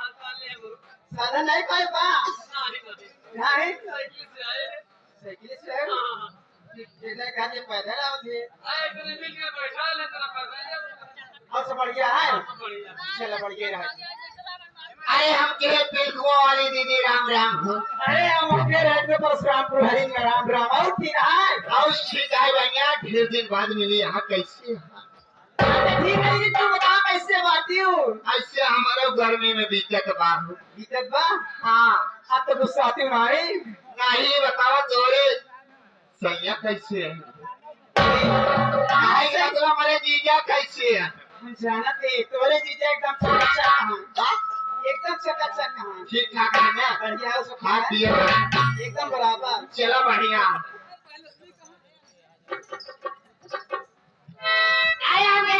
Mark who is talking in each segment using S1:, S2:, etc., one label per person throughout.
S1: साधा नहीं पाए बा नहीं साइकिल से जितने खाते पैदल आओगे और सब बढ़ गया है चलो बढ़ गया है।
S2: अरे हम के पिलखुआ वाली दीदी राम राम हो।
S1: अरे हम अपने रहते परशुरामपुर हरी में राम राम और ठीक है
S2: और ठीक है भैया ढेर दिन बाद मिली यहाँ कैसे
S1: ठीक है ये तू बता कैसे बाती हूँ
S2: ऐसे हमारे गर्मी में बीतत बा
S1: बीतत बा
S2: हाँ
S1: अब तो गुस्सा आती हूँ
S2: नहीं बतावा तोरे सैया कैसे है तो हमारे जीजा कैसे है
S1: हम जाना थे तोरे जीजा एकदम चकाचक हाँ एकदम चकाचक हाँ
S2: ठीक ठाक है ना
S1: बढ़िया है उसको
S2: हाँ दिए
S1: एकदम बराबर
S2: चलो बढ़िया
S3: आया मैं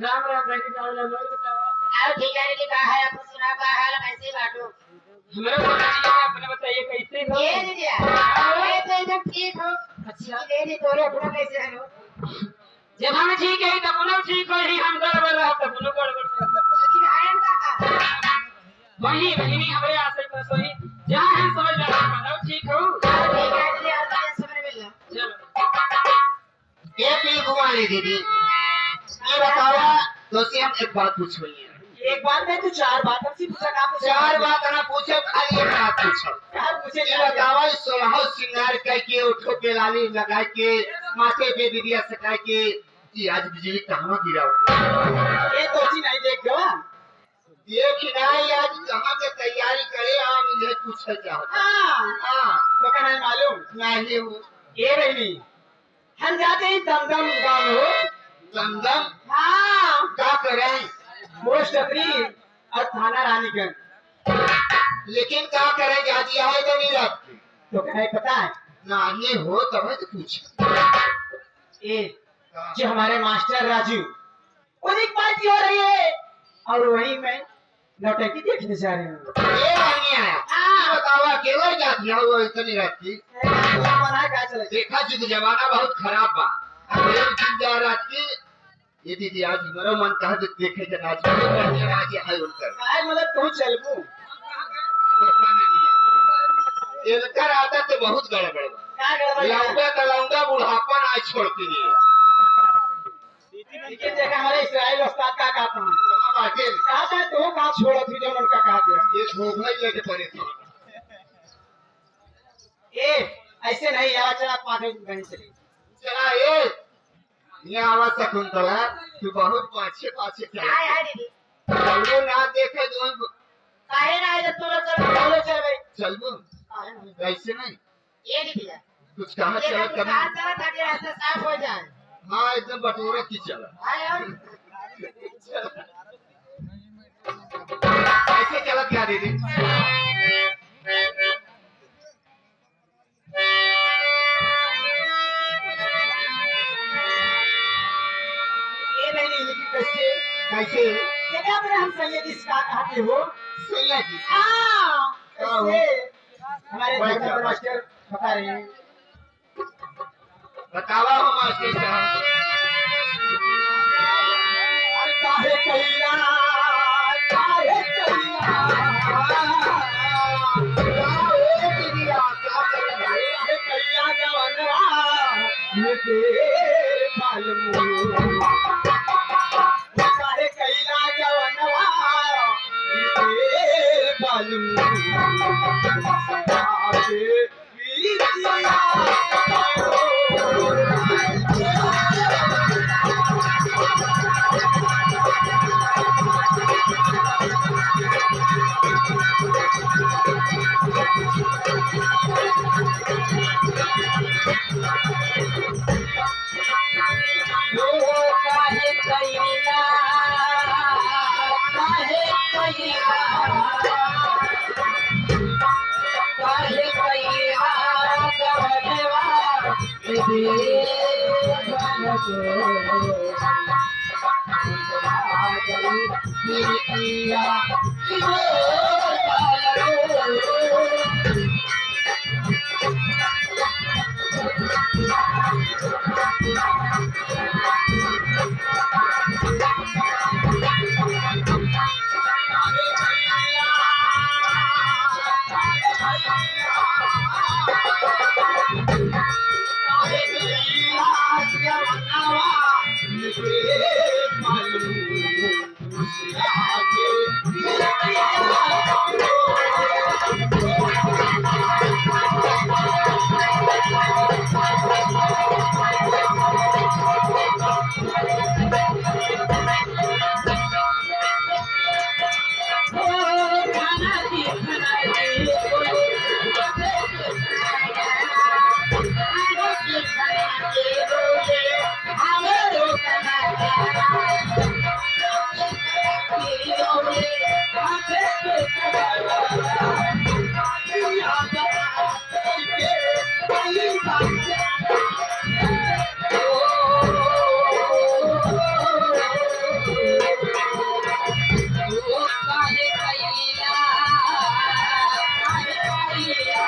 S3: राम राम बेटी का लोग बताओ ठीक है कि का है आप सुना का हाल कैसे बाटो
S1: हमारे बताइए अपने बताइए कैसे हो
S3: ये दीदी मैं तो एकदम ठीक हूं
S1: अच्छा
S3: दीदी तोरे अपना कैसे है
S1: जब हम ठीक है तब उन्हें ठीक हो ही हम गड़बड़ रहा तब उन्हें गड़बड़
S3: लेकिन आयन का
S1: वही बहिनी हमारे आसे पास वही जहाँ हम समझ रहे हैं बताओ ठीक हो
S3: ठीक है दीदी आप समझ में लो
S1: चलो
S2: ये पिलखुआ वाली दीदी ये बतावा दोस्ती हम एक बात पूछोगे
S1: एक बात नहीं तू चार बात हमसे पूछा का पूछा
S2: चार बात ना पूछो खाली एक बात पूछो
S1: यार पूछे
S2: ये बतावा सोलह श्रृंगार करके उठो के लाली लगा के माथे पे दीदिया सटा के कि आज बिजली कहाँ गिरा
S1: ये तो जी नहीं देख गया
S2: ये खिनाई आज कहाँ के तैयारी करे हम इन्हें पूछे चाहते
S1: हाँ तो क्या नहीं मालूम
S2: नहीं हूँ
S1: ये रही हम जाते हैं दमदम गाँव में हो
S2: दमदम
S1: हाँ
S2: क्या करें
S1: पोस्ट अग्री और थाना रानीगंज
S2: लेकिन क्या करें जाती है तो नहीं लगती
S1: तो क्या है पता है
S2: नहीं हो तब तो पूछ
S1: ए जो हमारे मास्टर राजू उन्हीं की पार्टी हो रही है और वहीं मैं नौटंकी देखने जा रही हूँ।
S2: ये नहीं आया बतावा केवल क्या किया वो इतनी रात की
S1: मना क्या चले
S2: देखा जी जमाना बहुत खराब बा एक दिन जा रात की ये दीदी आज मेरा मन कहा तो देखे के नाच आज है उनकर
S1: काय मतलब तू चलबू
S2: देखा नहीं इनका आता तो बहुत गड़बड़ बा
S1: क्या गड़बड़ है?
S2: लौंगा का लौंगा बुढ़ापन आज छोड़ती नहीं
S1: लेकिन देखा हमारे इस्राइल उस्ताद का कहता हूँ
S2: बाटे
S1: कहा था तो कहा छोड़ा थी जो उनका कहा दिया
S2: ये धोखा ही लेके परेशान
S1: ए ऐसे नहीं यार चला पाठे गणी चली
S2: चला ये आवाज शकुंतला तू बहुत पाछे पाछे चला
S3: हाय हाय दीदी
S2: चलो ना देखे तो
S3: काहे ना जब तू लोग चल
S1: बोलो चल भाई
S2: चलबो
S1: काहे नहीं?
S2: ऐसे नहीं
S3: ये दीदी
S2: कुछ कहा
S3: ये
S2: चला
S3: तो
S2: कभी
S3: कहा चला था कि रास्ता साफ हो जाए
S2: हाँ एकदम बटोरा की चला
S3: हाय और
S2: ऐसे चला क्या दीदी
S1: ये नहीं लेकिन कैसे
S2: कैसे
S1: ये क्या मेरे हम सैयद इसका कहते हो
S2: सैया जी
S1: हाँ
S2: हाँ।
S1: कैसे हमारे
S2: भाई
S1: धर्म
S2: साहब।
S1: मास्टर बता रहे हैं
S2: बतावा हम मास्टर साहब
S1: अरे काहे कैला काहे कैला
S2: ओ दीदी आ क्या कर रही है
S1: काहे कैला जवनवा ये के मालूम काहे कैला जवनवा ये के मालूम आके बीतिया काहे कैला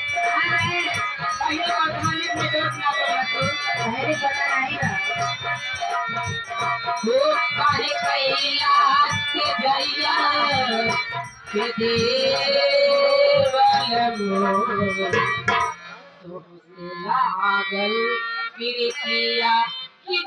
S1: काहे कैला काहे कैला जवनवा ये काहे कैला के जइया के देवल लागल प्रीतिया की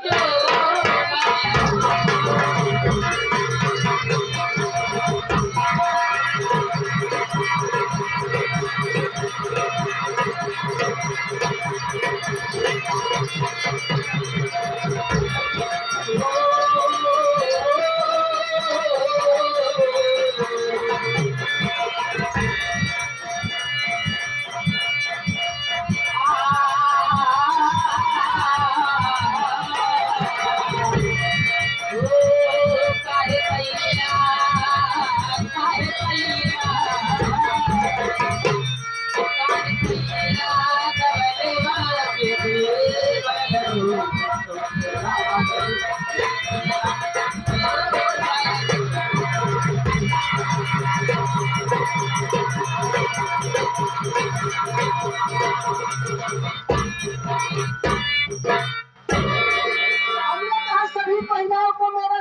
S1: काहे कैला
S4: सभी महिलाओं को मेरा